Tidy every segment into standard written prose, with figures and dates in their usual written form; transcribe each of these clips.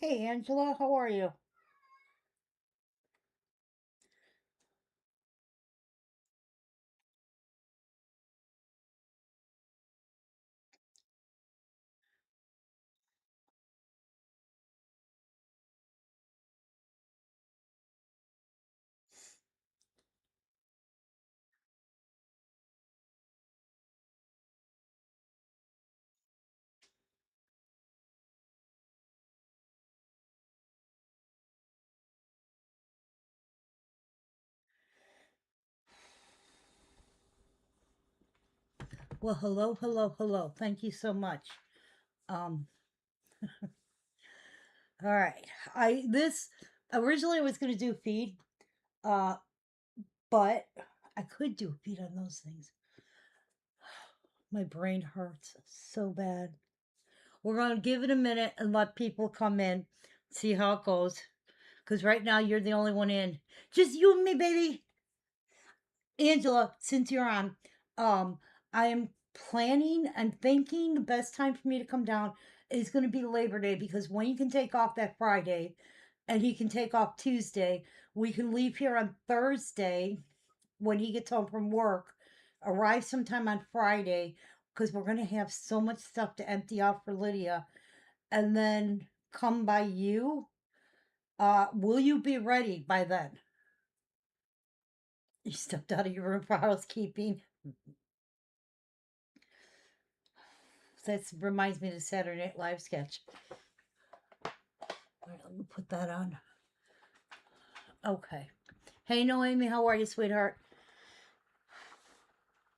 Hey Angela, how are you? Well, hello, hello, hello. Thank you so much. Um, all right. I this originally I was gonna do feed, uh, but I could do a feed on those things. My brain hurts so bad. We're gonna give it a minute and let people come in, see how it goes. Cause right now you're the only one in. Just you and me, baby. Angela, since you're on, um, I am planning and thinking the best time for me to come down is going to be Labor Day because Wayne can take off that Friday and he can take off Tuesday. We can leave here on Thursday when he gets home from work, arrive sometime on Friday because we're going to have so much stuff to empty out for Lydia and then come by you. Will you be ready by then? You stepped out of your room for housekeeping. That reminds me of the Saturday Night Live sketch. All right, let me put that on. Okay. Hey, Noemi, how are you, sweetheart?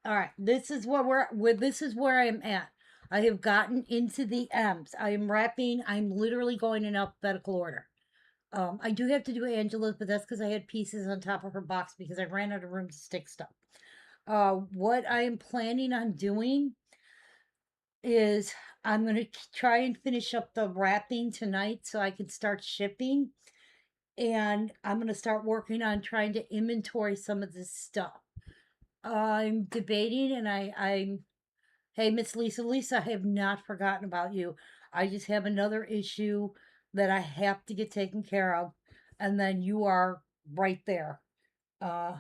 All right, this is where we're with. This is where I am at. I have gotten into the M's. I am wrapping. I'm literally going in alphabetical order. I do have to do Angela's, but that's because I had pieces on top of her box because I ran out of room to stick stuff. What I am planning on doing is I'm going to try and finish up the wrapping tonight so I can start shipping. And I'm going to start working on trying to inventory some of this stuff. I'm debating, and hey, Miss Lisa, I have not forgotten about you. I just have another issue that I have to get taken care of, and then you are right there. Uh,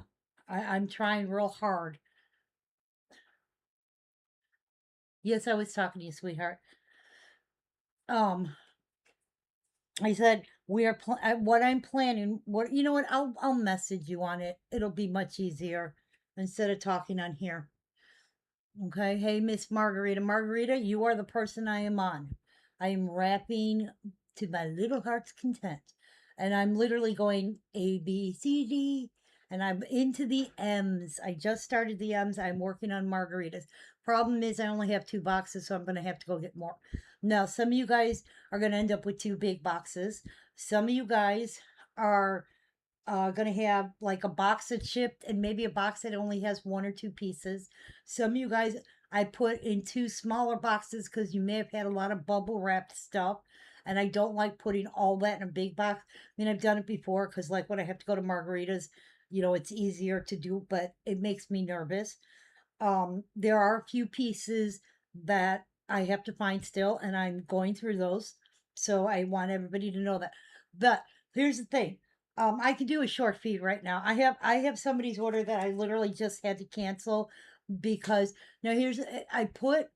I'm trying real hard. Yes, I was talking to you, sweetheart. Um, I said we are what I'm planning. What you know? What I'll message you on it. It'll be much easier instead of talking on here. Okay. Hey, Miss Margarita. Margarita, you are the person I am on. I am rapping to my little heart's content. And I'm literally going A, B, C, D. And I'm into the M's. I just started the M's. I'm working on margaritas. Problem is, I only have two boxes, so I'm going to have to go get more. Now, some of you guys are going to end up with two big boxes. Some of you guys are gonna have like a box of chipped and maybe a box that only has one or two pieces. Some of you guys I put in two smaller boxes because you may have had a lot of bubble wrapped stuff. And I don't like putting all that in a big box. I mean, I've done it before because, like, when I have to go to margaritas, it's easier to do, but it makes me nervous. There are a few pieces that I have to find still, and I'm going through those. So I want everybody to know that. But here's the thing. I can do a short feed right now. I have somebody's order that I literally just had to cancel because now here's I put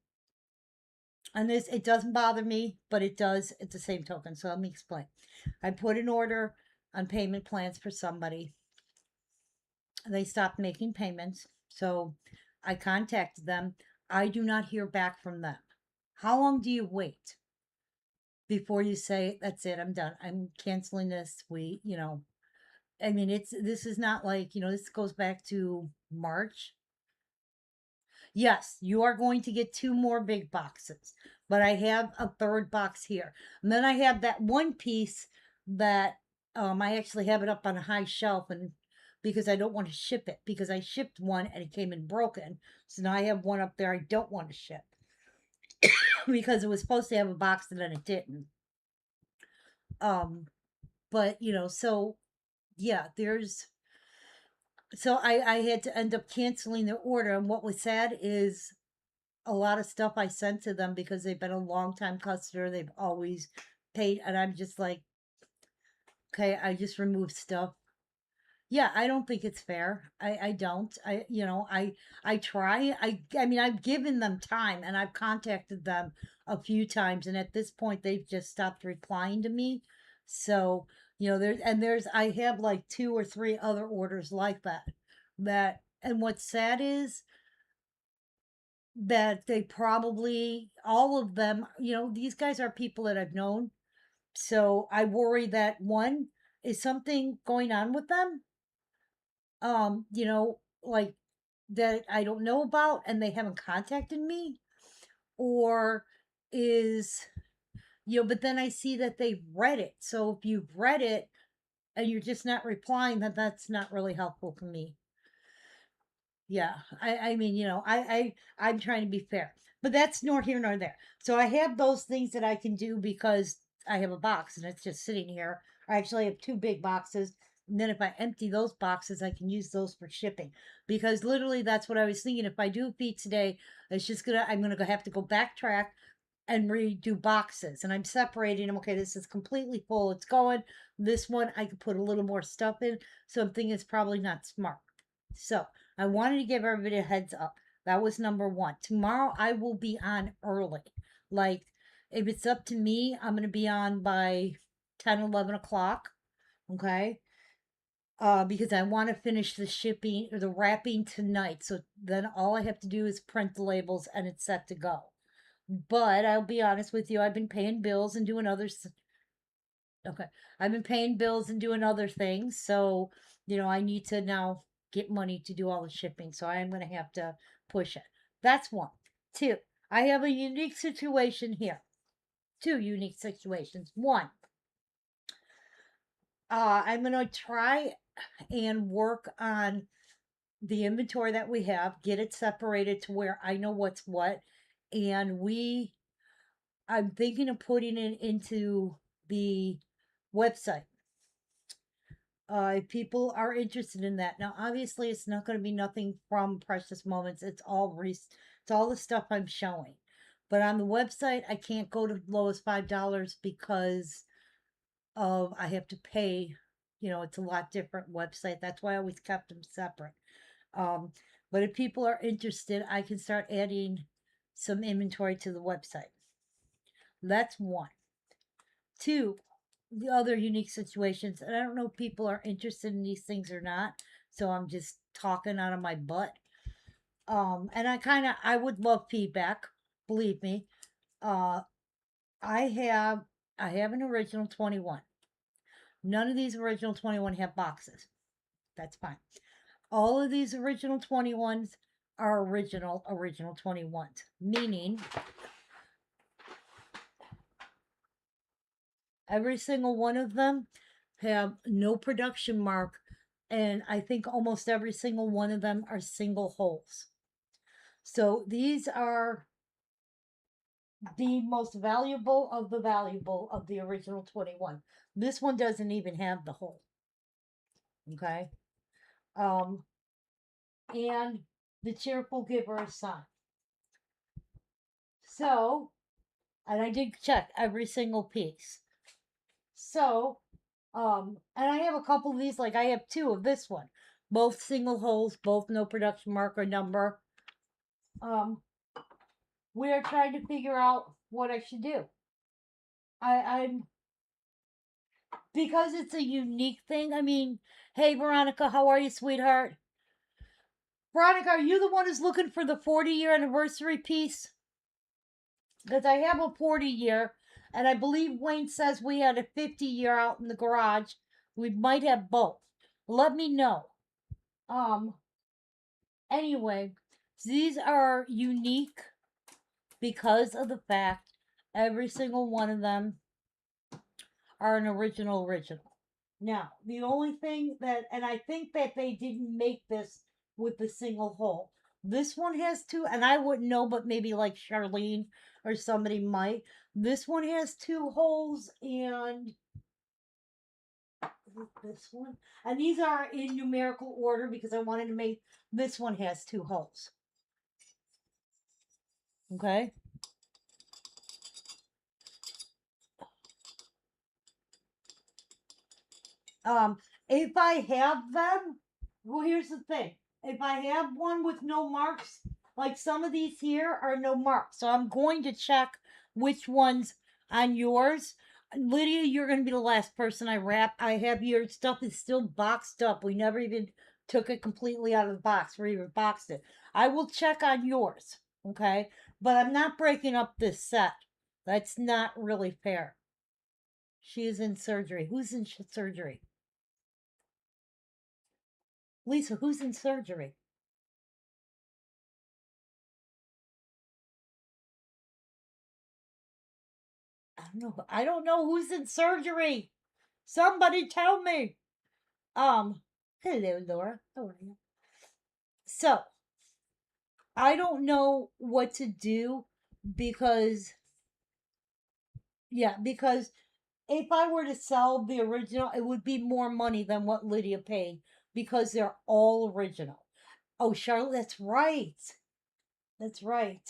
on this, it doesn't bother me, but it does at the same token. So let me explain. I put an order on payment plans for somebody. They stopped making payments. So I contacted them. I do not hear back from them. How long do you wait before you say, that's it, I'm done? I'm canceling this. I mean, this is not like, this goes back to March. Yes, you are going to get two more big boxes, but I have a third box here. And then I have that one piece that I actually have it up on a high shelf and because I don't want to ship it because I shipped one and it came in broken. So now I have one up there I don't want to ship because it was supposed to have a box and then it didn't. Um, but so yeah, I had to end up canceling their order. And what was sad is a lot of stuff I sent to them because they've been a long time customer. They've always paid, and I'm just like, okay, I just remove stuff. Yeah, I don't think it's fair. I don't. I try. I mean, I've given them time and I've contacted them a few times, and at this point they've just stopped replying to me. So, there's I have like two or three other orders like that. And what's sad is that they probably all of them, these guys are people that I've known. So I worry that one is something going on with them, like that I don't know about and they haven't contacted me, or is, but then I see that they've read it. So if you've read it and you're just not replying, then that's not really helpful for me. Yeah, I mean, I'm trying to be fair, but that's nor here nor there. So I have those things that I can do because I have a box and it's just sitting here. I actually have two big boxes. And then if I empty those boxes, I can use those for shipping. Because literally that's what I was thinking. If I do feet today, I'm gonna have to go backtrack and redo boxes. And I'm separating them. Okay, this is completely full. It's going. This one I could put a little more stuff in. So I'm thinking it's probably not smart. So I wanted to give everybody a heads up. That was number one. Tomorrow I will be on early. Like, if it's up to me, I'm going to be on by 10, 11 o'clock. Okay. Because I want to finish the shipping or the wrapping tonight. So then all I have to do is print the labels and it's set to go. But I'll be honest with you, I've been paying bills and doing Okay. I've been paying bills and doing other things. So, I need to now get money to do all the shipping. So I am going to have to push it. That's one. Two, I have a unique situation here. Two unique situations. One, I'm going to try and work on the inventory that we have, get it separated to where I know what's what. And I'm thinking of putting it into the website, if people are interested in that. Now, obviously, it's not going to be nothing from Precious Moments. It's all the stuff I'm showing. But on the website, I can't go to low as $5 because of I have to pay. It's a lot different website. That's why I always kept them separate. Um, but if people are interested, I can start adding some inventory to the website. That's one. Two, the other unique situations, and I don't know if people are interested in these things or not, so I'm just talking out of my butt. And I would love feedback, believe me. Uh, I have I have an original 21. None of these original 21 have boxes. That's fine. All of these original 21s are original 21s, meaning every single one of them have no production mark, and I think almost every single one of them are single holes. So these are the most valuable of the original 21. This one doesn't even have the hole. Okay. Um, and the cheerful giver of sun. So, and I did check every single piece. So, and I have a couple of these, like I have two of this one, both single holes, both no production mark or number. Um, we are trying to figure out what I should do. I'm because it's a unique thing. I mean, hey Veronica, how are you, sweetheart? Veronica, are you the one who's looking for the 40-year anniversary piece? Because I have a 40-year, and I believe Wayne says we had a 50-year out in the garage. We might have both. Let me know. Um, anyway, these are unique because of the fact every single one of them are an original. Now, the only thing that, and I think that they didn't make this with the single hole. This one has two, and I wouldn't know, but maybe like Charlene or somebody might. This one has two holes, and this one, and these are in numerical order because I wanted to make this one has two holes. Okay. Um, if I have them, well, here's the thing. If I have one with no marks, like some of these here are no marks, so I'm going to check which ones on yours. Lydia, you're going to be the last person I wrap. I have your stuff is still boxed up. We never even took it completely out of the box or even boxed it. I will check on yours, okay? But I'm not breaking up this set. That's not really fair. She is in surgery. Who's in surgery? Lisa, who's in surgery? I don't know. I don't know who's in surgery. Somebody tell me. Hello, Laura. How are you? So, I don't know what to do because, yeah, because if I were to sell the original, it would be more money than what Lydia paid because they're all original. Oh, Charlotte, that's right. That's right.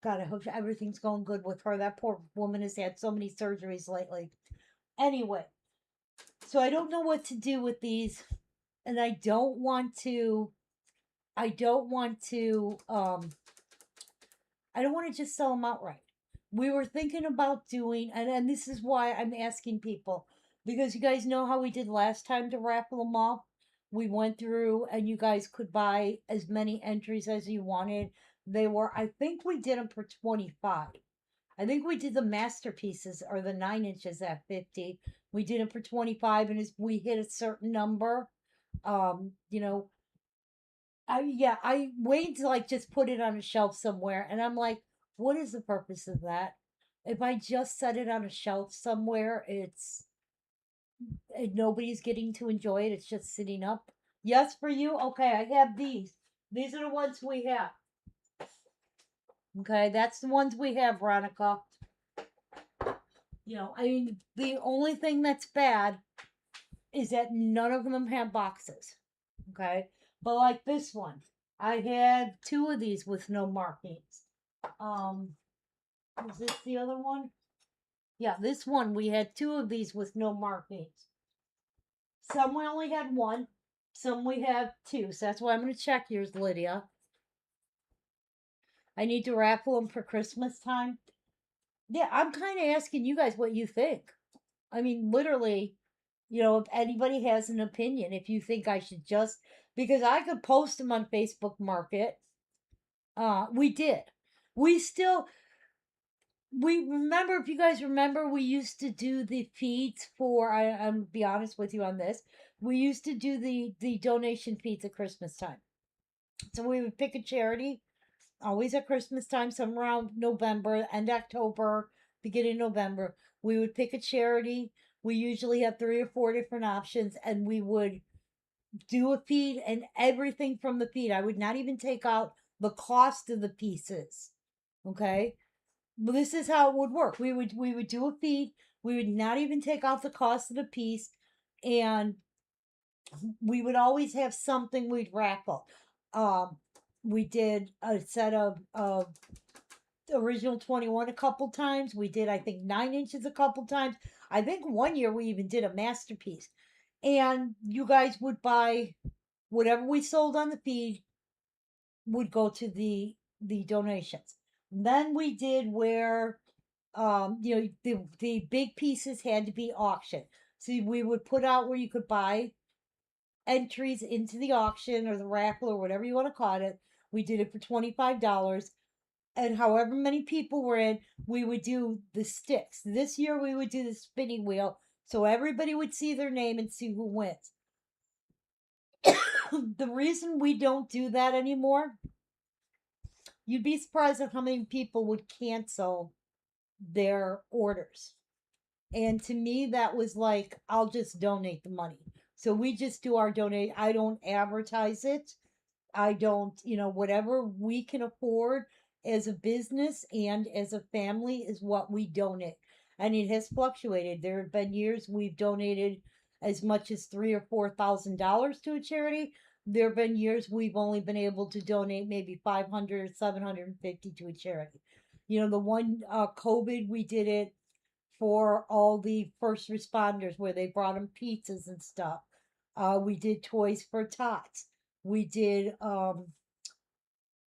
God, I hope everything's going good with her. That poor woman has had so many surgeries lately. Anyway, so I don't know what to do with these, and I don't want to, I don't want to just sell them outright. We were thinking about doing, and this is why I'm asking people, because you guys know how we did last time to raffle them off. We went through, and you guys could buy as many entries as you wanted. They were, I think we did them for 25. I think we did the masterpieces or the 9 inches at 50. We did it for 25, and as we hit a certain number, you know, I waited to like just put it on a shelf somewhere, and I'm like, what is the purpose of that? If I just set it on a shelf somewhere, nobody's getting to enjoy it. It's just sitting up. Yes, for you. Okay, I have these. These are the ones we have. Okay, that's the ones we have, Veronica. I mean, the only thing that's bad is that none of them have boxes. Okay, but like this one, I had two of these with no markings. Um, is this the other one? Yeah, this one we had two of these with no markings. Some we only had one, some we have two. So that's why I'm going to check yours, Lydia. I need to raffle them for Christmas time. Yeah, I'm kind of asking you guys what you think. I mean, literally, if anybody has an opinion, if you think I should just, because I could post them on Facebook Market. We did. We still, we remember, if you guys remember, we used to do the feeds for, I'm be honest with you on this. We used to do the donation feeds at Christmas time. So we would pick a charity, always at Christmas time, some around November, end October, beginning November. We would pick a charity. We usually have 3 or 4 different options, and we would do a feed and everything from the feed. I would not even take out the cost of the pieces. Okay? Well, this is how it would work. We would do a feed. We would not even take off the cost of the piece, and we would always have something we'd raffle. Um, we did a set of original 21 a couple times. We did, I think, 9 inches a couple times. I think one year we even did a masterpiece. And you guys would buy whatever we sold on the feed would go to the donations. Then we did where the big pieces had to be auctioned. So we would put out where you could buy entries into the auction or the raffle or whatever you want to call it. We did it for $25. And however many people were in, we would do the sticks. This year we would do the spinning wheel so everybody would see their name and see who wins. The reason we don't do that anymore, you'd be surprised at how many people would cancel their orders. And to me, that was like, I'll just donate the money. So we just do our donate. I don't advertise it. I don't, whatever we can afford as a business and as a family is what we donate. And it has fluctuated. There have been years we've donated as much as $3,000 or $4,000 to a charity. There have been years we've only been able to donate maybe 500, 750 to a charity. The one COVID we did it for all the first responders where they brought them pizzas and stuff. We did Toys for Tots. We did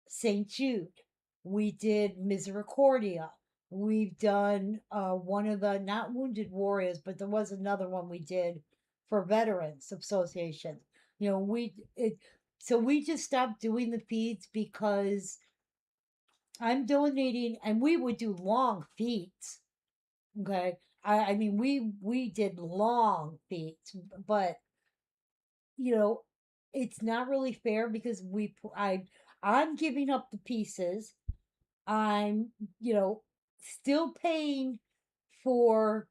St. Jude. We did Misericordia. We've done one of the not Wounded Warriors, but there was another one we did for Veterans Association. You know, so we just stopped doing the feeds because I'm donating, and we would do long feeds. Okay, I mean we did long feeds, but you know, it's not really fair because I'm giving up the pieces. I'm, you know, still paying for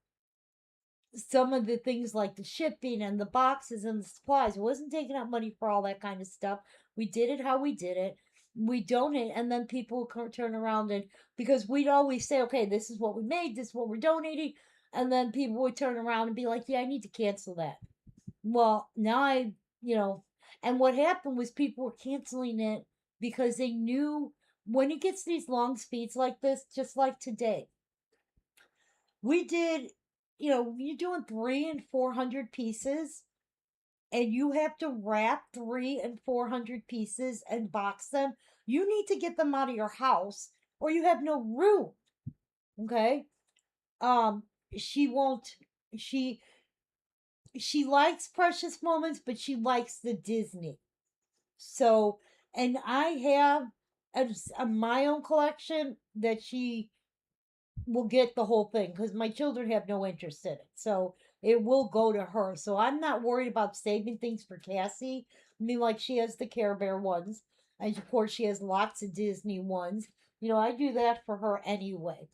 some of the things like the shipping and the boxes and the supplies. I wasn't taking out money for all that kind of stuff. We did it how we did it. We donate, and then people turn around and because we'd always say, okay, this is what we made, this is what we're donating, and then people would turn around and be like, yeah, I need to cancel that. Well, now you know, and what happened was people were canceling it because they knew when it gets these long speeds like this, just like today, we did, you know, you're doing 300 and 400 pieces, and you have to wrap 300 and 400 pieces and box them. You need to get them out of your house, or you have no room. Okay. Um, she won't. She she likes Precious Moments, but she likes the Disney. So, and I have my own collection that she will get the whole thing because my children have no interest in it. So it will go to her. So I'm not worried about saving things for Cassie. I mean, like she has the Care Bear ones, and of course she has lots of Disney ones. You know, I do that for her anyway.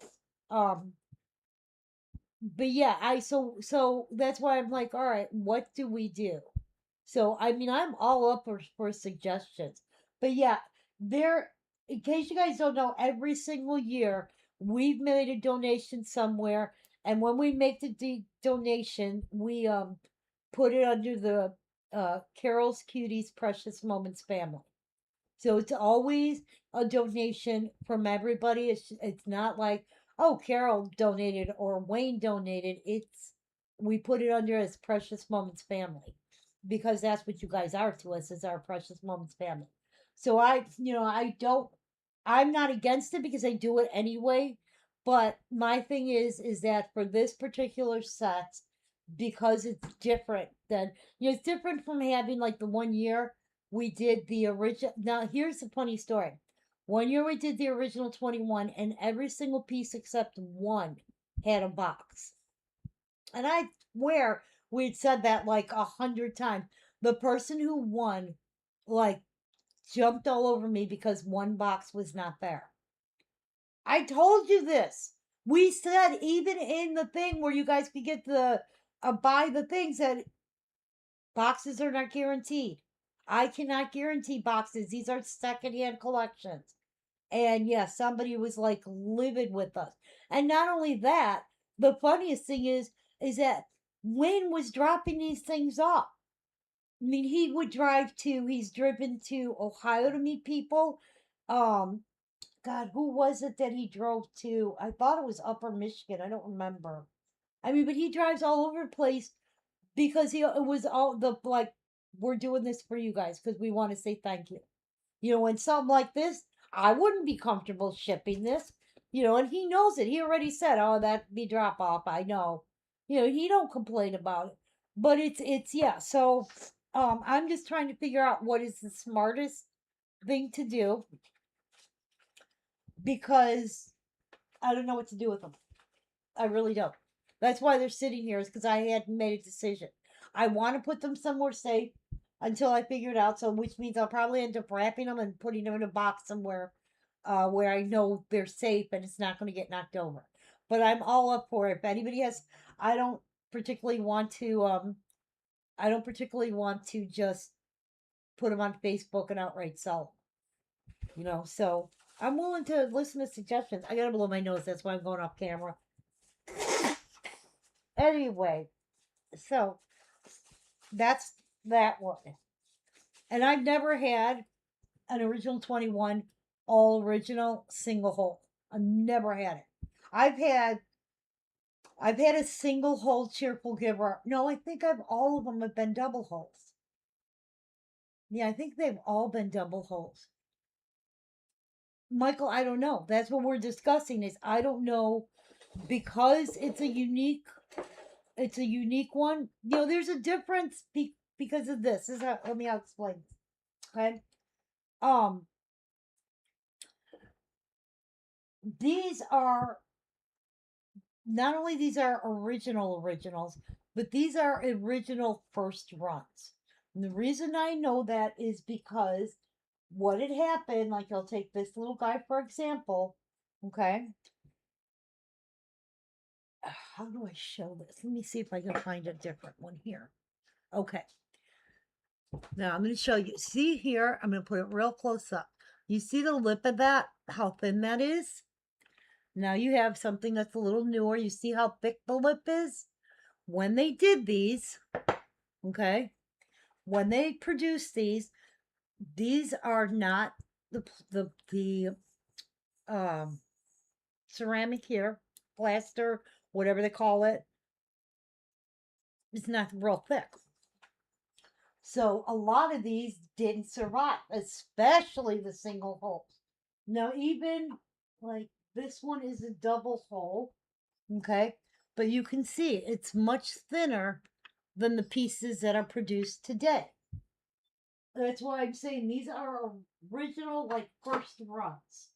Um, but yeah, so that's why I'm like, all right, what do we do? So I mean, I'm all up for suggestions. But yeah, there. In case you guys don't know, every single year we've made a donation somewhere, and when we make the donation, we put it under the Carol's Cuties Precious Moments family. So it's always a donation from everybody. It's not like, oh, Carol donated or Wayne donated. It's we put it under as Precious Moments family because that's what you guys are to us is our Precious Moments family. So I'm not against it because I do it anyway. But my thing is that for this particular set, because it's different than it's different from having like the one year we did the original. Now, here's the funny story. One year we did the original 21, and every single piece except one had a box. And I swear we'd said that like 100 times. The person who won, like, jumped all over me because one box was not there. I told you this. We said even in the thing where you guys could get the buy the things that boxes are not guaranteed. I cannot guarantee boxes. These are secondhand collections. And yeah, somebody was like livid with us. And not only that, the funniest thing is that Wayne was dropping these things off. I mean, he's driven to Ohio to meet people. Um, God, who was it that he drove to? I thought it was Upper Michigan. I don't remember. I mean, but he drives all over the place because it was all the like we're doing this for you guys because we want to say thank you. You know, when something like this, I wouldn't be comfortable shipping this. You know, and he knows it. He already said, "Oh, that be drop off." I know. You know, he don't complain about it. But it's yeah. So, I'm just trying to figure out what is the smartest thing to do because I don't know what to do with them. I really don't. That's why they're sitting here, is because I hadn't made a decision. I want to put them somewhere safe until I figure it out. So, which means I'll probably end up wrapping them and putting them in a box somewhere where I know they're safe and it's not going to get knocked over. But I'm all up for it. If anybody has, I don't particularly want to. I don't particularly want to just put them on Facebook and outright sell them. You know, so I'm willing to listen to suggestions. I gotta blow my nose. That's why I'm going off camera. Anyway, so that's that one. And I've never had an original 21 all original single hole. I've never had it. I've had I've had a single hole cheerful giver. No, I think I've all of them have been double holes. Yeah, I think they've all been double holes. Michael, I don't know. That's what we're discussing is I don't know because it's a unique one. You know, there's a difference because of this. Let me explain. Okay. Um, these are not only these are originals, but these are original first runs. And the reason I know that is because what had happened, like I'll take this little guy for example, okay? How do I show this? Let me see if I can find a different one here. Okay. Now I'm going to show you. See here, I'm going to put it real close up. You see the lip of that? How thin that is? Now you have something that's a little newer. You see how thick the lip is? When they did these, okay, when they produced these are not the ceramic here, plaster, whatever they call it. It's not real thick. So a lot of these didn't survive, especially the single holes. Now, even like this one is a double hole, okay? But you can see it's much thinner than the pieces that are produced today. That's why I'm saying these are original, like first runs.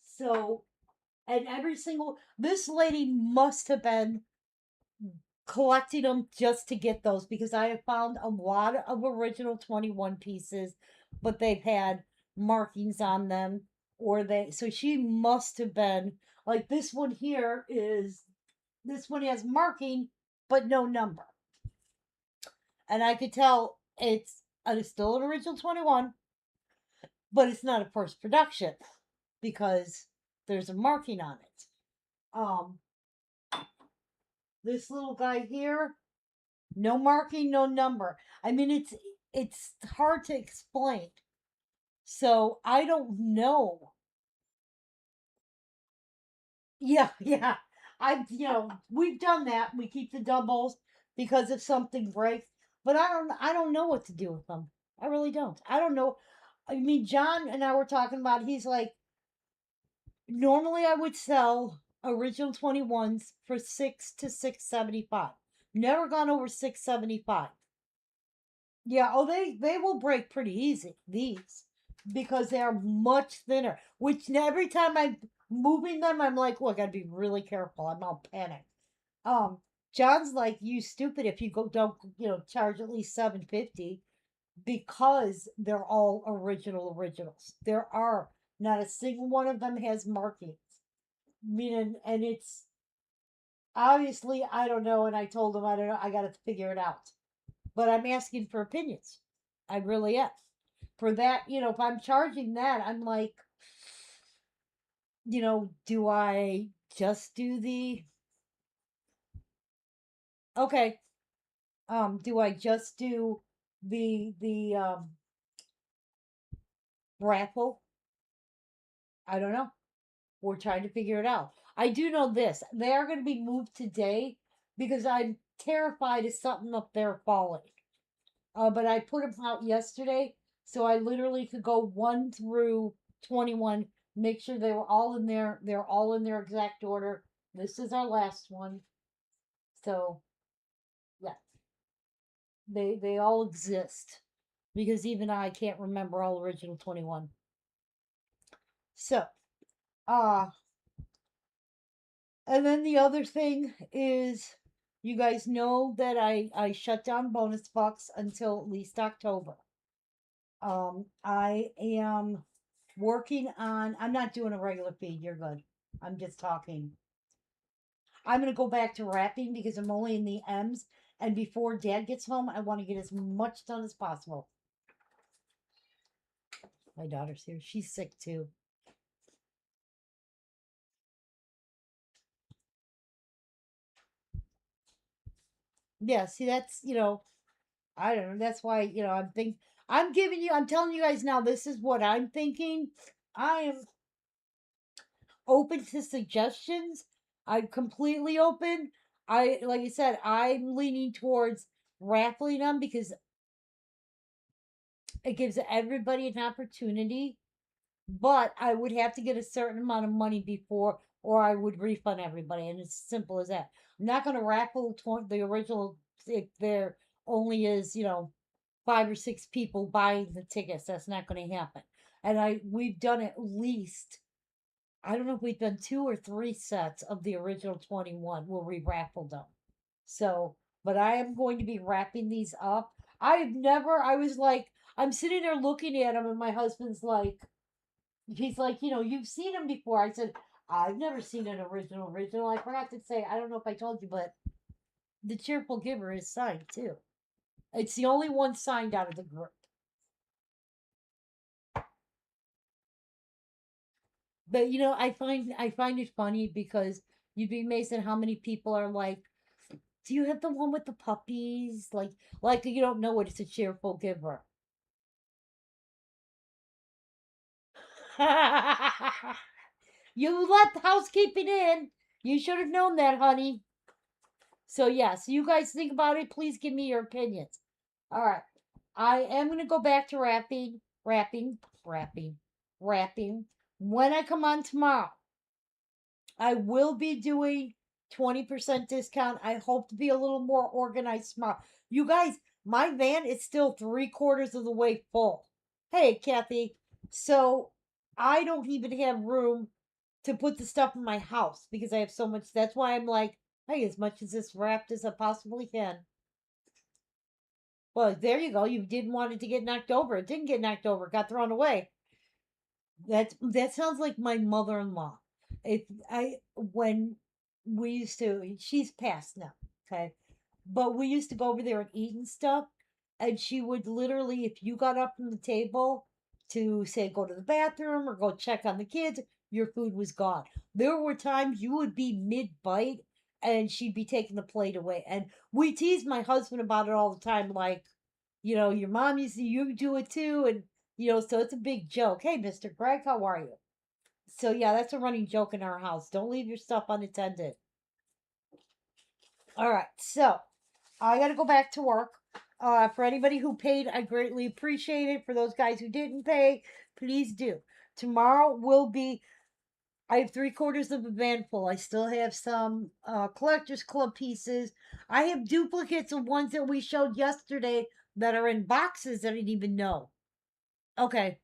So, and every single, this lady must have been collecting them just to get those because I have found a lot of original 21 pieces, but they've had markings on them so she must have been like this one here this one has marking but no number. And I could tell it's still an original 21, but it's not a first production because there's a marking on it. This little guy here, no marking, no number. I mean, it's hard to explain. So I don't know. Yeah, yeah. We've done that. We keep the doubles because if something breaks, but I don't know what to do with them. I really don't. I don't know. I mean, John and I were talking about. He's like, normally I would sell original 21s for 6 to 6.75. Never gone over 6.75. Yeah, oh they will break pretty easy, these, because they are much thinner. Which every time I'm moving them, I'm like, look, I gotta be really careful. I'm all panicked. Um, John's like, you stupid if you don't charge at least 7.50 because they're all originals. There are not a single one of them has markings. Meaning, and it's obviously I don't know, and I told him I don't know, I gotta figure it out. But I'm asking for opinions. I really am. For that, if I'm charging that, I'm like, do I just do the okay? Do I just do the raffle? I don't know. We're trying to figure it out. I do know this. They are going to be moved today because I'm terrified of something up there falling. But I put them out yesterday, so I literally could go 1 through 21, make sure they were all in there. They're all in their exact order. This is our last one, so yeah, they all exist because even I can't remember all original 21. So, uh, and then the other thing is, you guys know that I shut down bonus bucks until at least October. I am working on. I'm not doing a regular feed. You're good. I'm just talking. I'm gonna go back to rapping because I'm only in the M's, and before Dad gets home, I want to get as much done as possible. My daughter's here. She's sick too. Yeah. See, that's I don't know. That's why I'm telling you guys now. This is what I'm thinking. I am open to suggestions. I'm completely open. Like I said, I'm leaning towards raffling them because it gives everybody an opportunity. But I would have to get a certain amount of money before, or I would refund everybody, and it's simple as that. I'm not going to raffle the original if there only is, five or six people buying the tickets. That's not going to happen. And we've done at least, I don't know if we've done two or three sets of the original 21 where we raffled them. So, but I am going to be wrapping these up. I was like, I'm sitting there looking at them, and my husband's like, he's like, you've seen them before. I said, I've never seen an original. I forgot to say, I don't know if I told you, but the Cheerful Giver is signed too. It's the only one signed out of the group. But I find it funny because you'd be amazed at how many people are like, "Do you have the one with the puppies?" Like you don't know what it's a Cheerful Giver. You let the housekeeping in. You should have known that, honey. So yes, you guys think about it. Please give me your opinions. All right. I am gonna go back to rapping. When I come on tomorrow, I will be doing 20% discount. I hope to be a little more organized tomorrow. You guys, my van is still 3/4 of the way full. Hey, Kathy. So I don't even have room to put the stuff in my house because I have so much. That's why I'm like, hey, as much as this wrapped as I possibly can. Well, there you go. You didn't want it to get knocked over. It didn't get knocked over. It got thrown away. That sounds like my mother-in-law. If I when we used to, she's passed now, okay? But we used to go over there and eat and stuff, and she would literally, if you got up from the table to say go to the bathroom or go check on the kids, your food was gone. There were times you would be mid-bite and she'd be taking the plate away. And we tease my husband about it all the time, like, your mom used to, you do it too, and so it's a big joke. Hey, Mr. Greg, how are you? So yeah, that's a running joke in our house. Don't leave your stuff unattended. All right, so I got to go back to work. For anybody who paid, I greatly appreciate it. For those guys who didn't pay, please do. Tomorrow will be. I have 3/4 of a van full. I still have some collectors club pieces. I have duplicates of ones that we showed yesterday that are in boxes that I didn't even know. Okay.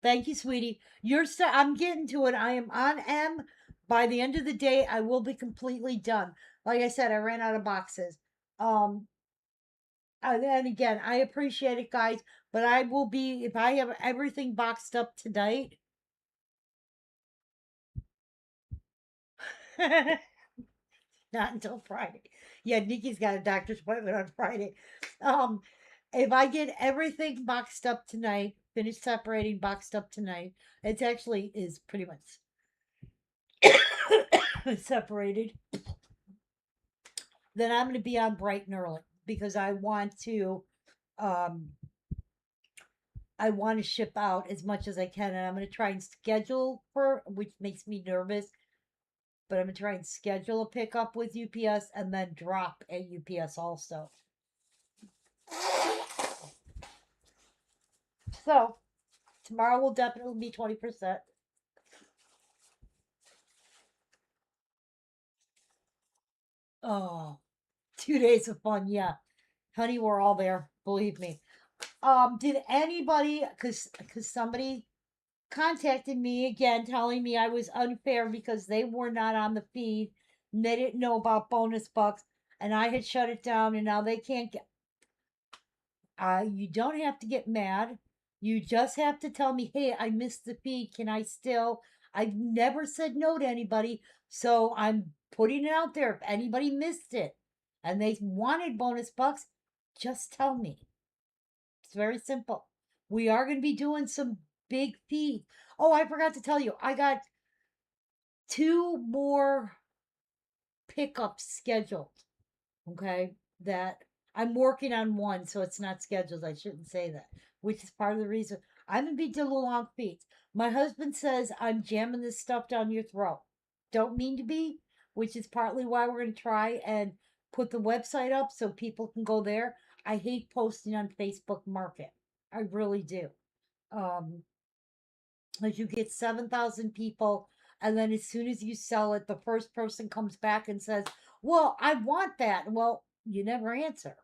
Thank you, sweetie. I'm getting to it. I am on M. By the end of the day, I will be completely done. Like I said, I ran out of boxes. Um, and again, I appreciate it, guys. But I will be if I have everything boxed up tonight. Not until Friday. Yeah, Nikki's got a doctor's appointment on Friday. Um, if I get everything boxed up tonight, finished separating, boxed up tonight, it actually is pretty much separated. Then I'm going to be on bright and early because um I want to ship out as much as I can, and I'm going to try and schedule for, which makes me nervous, but I'm going to try and schedule a pickup with UPS and then drop at UPS also. So tomorrow will definitely be 20%. Oh, 2 days of fun, yeah. Honey, we're all there, believe me. Did anybody, because somebody contacted me again telling me I was unfair because they were not on the feed and they didn't know about bonus bucks and I had shut it down and now they can't get. You don't have to get mad. You just have to tell me, hey, I missed the feed. Can I still? I've never said no to anybody, so I'm putting it out there. If anybody missed it and they wanted bonus bucks, just tell me. It's very simple. We are going to be doing some big feeds. Oh, I forgot to tell you, I got two more pickups scheduled. Okay, that I'm working on one, so it's not scheduled. I shouldn't say that, which is part of the reason I'm gonna be doing long feet. My husband says I'm jamming this stuff down your throat. don't mean to be, which is partly why we're going to try and put the website up so people can go there. I hate posting on Facebook Market. I really do. Um, like you get 7,000 people, and then as soon as you sell it, the first person comes back and says, "Well, I want that." Well, you never answer.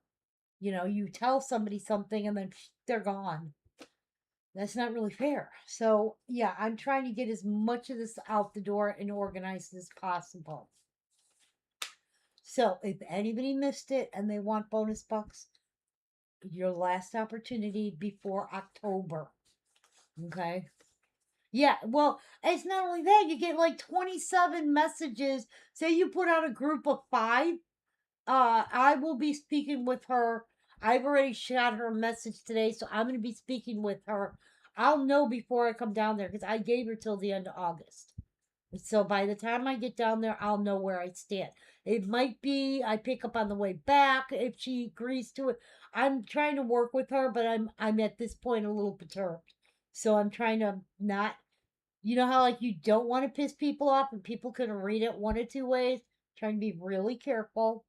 You tell somebody something and then they're gone. That's not really fair. So, yeah, I'm trying to get as much of this out the door and organized as possible. So, if anybody missed it and they want bonus bucks, your last opportunity before October. Okay. Yeah, well, it's not only that, you get like 27 messages. Say you put out a group of 5. I will be speaking with her. I've already shot her a message today, so I'm going to be speaking with her. I'll know before I come down there because I gave her till the end of August. So by the time I get down there, I'll know where I stand. It might be I pick up on the way back if she agrees to it. I'm trying to work with her, but I'm at this point a little perturbed. So I'm trying to not, how like you don't want to piss people off and people can read it one or two ways. Trying to be really careful,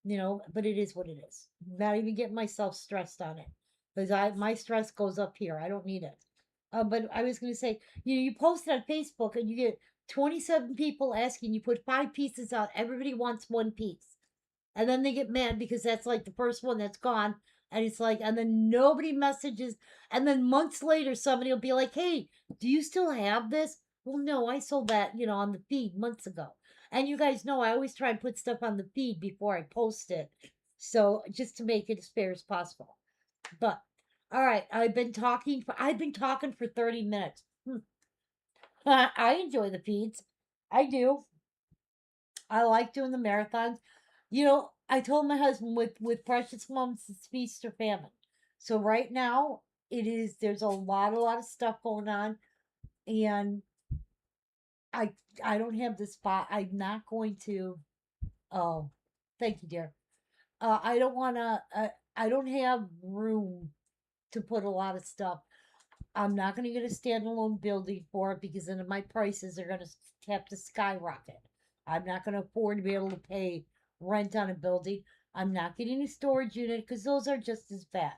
but it is what it is. Not even getting myself stressed on it because my stress goes up here. I don't need it. But I was going to say, you post it on Facebook and you get 27 people asking. You put 5 pieces out. Everybody wants one piece. And then they get mad because that's like the first one that's gone. And it's like, and then nobody messages. And then months later, somebody will be like, "Hey, do you still have this?" Well, no, I sold that, on the feed months ago. And you guys know I always try and put stuff on the feed before I post it. So just to make it as fair as possible. But all right, I've been talking for 30 minutes. I enjoy the feeds. I do. I like doing the marathons. I told my husband with Precious Moments it's feast or famine. So right now there's a lot of stuff going on, and I I don't have the spot. I'm not going to. Oh, thank you, dear. I don't want to. I don't have room to put a lot of stuff. I'm not going to get a standalone building for it because then my prices are going to have to skyrocket. I'm not going to afford to be able to pay rent on a building. I'm not getting a storage unit because those are just as bad.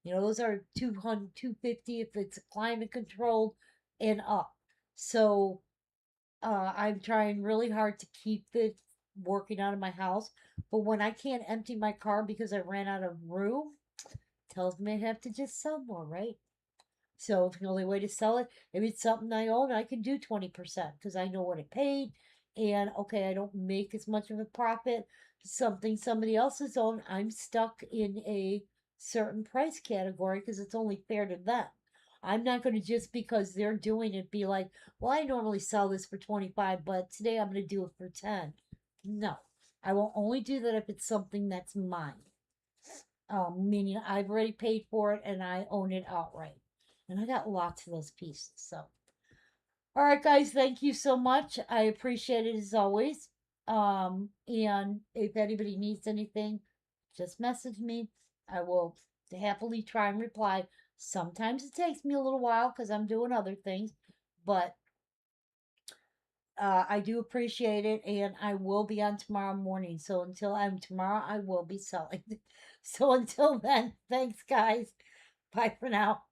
Those are 200, 250 if it's climate controlled and up. So I'm trying really hard to keep the working out of my house. But when I can't empty my car because I ran out of room, tells me I have to just sell more, right? So the only way to sell it, if it's something I own, I can do 20% because I know what it paid. And okay, I don't make as much of a profit. Something somebody else's own, I'm stuck in a certain price category because it's only fair to them. I'm not going to just because they're doing it be like, "Well, I normally sell this for 25, but today I'm going to do it for 10." No, I will only do that if it's something that's mine. Meaning I've already paid for it and I own it outright. And I got lots of those pieces. So, all right, guys, thank you so much. I appreciate it as always. And if anybody needs anything, just message me. I will happily try and reply. Sometimes it takes me a little while because I'm doing other things, but I do appreciate it, and I will be on tomorrow morning. So until I'm tomorrow, I will be selling. So until then, thanks, guys. Bye for now.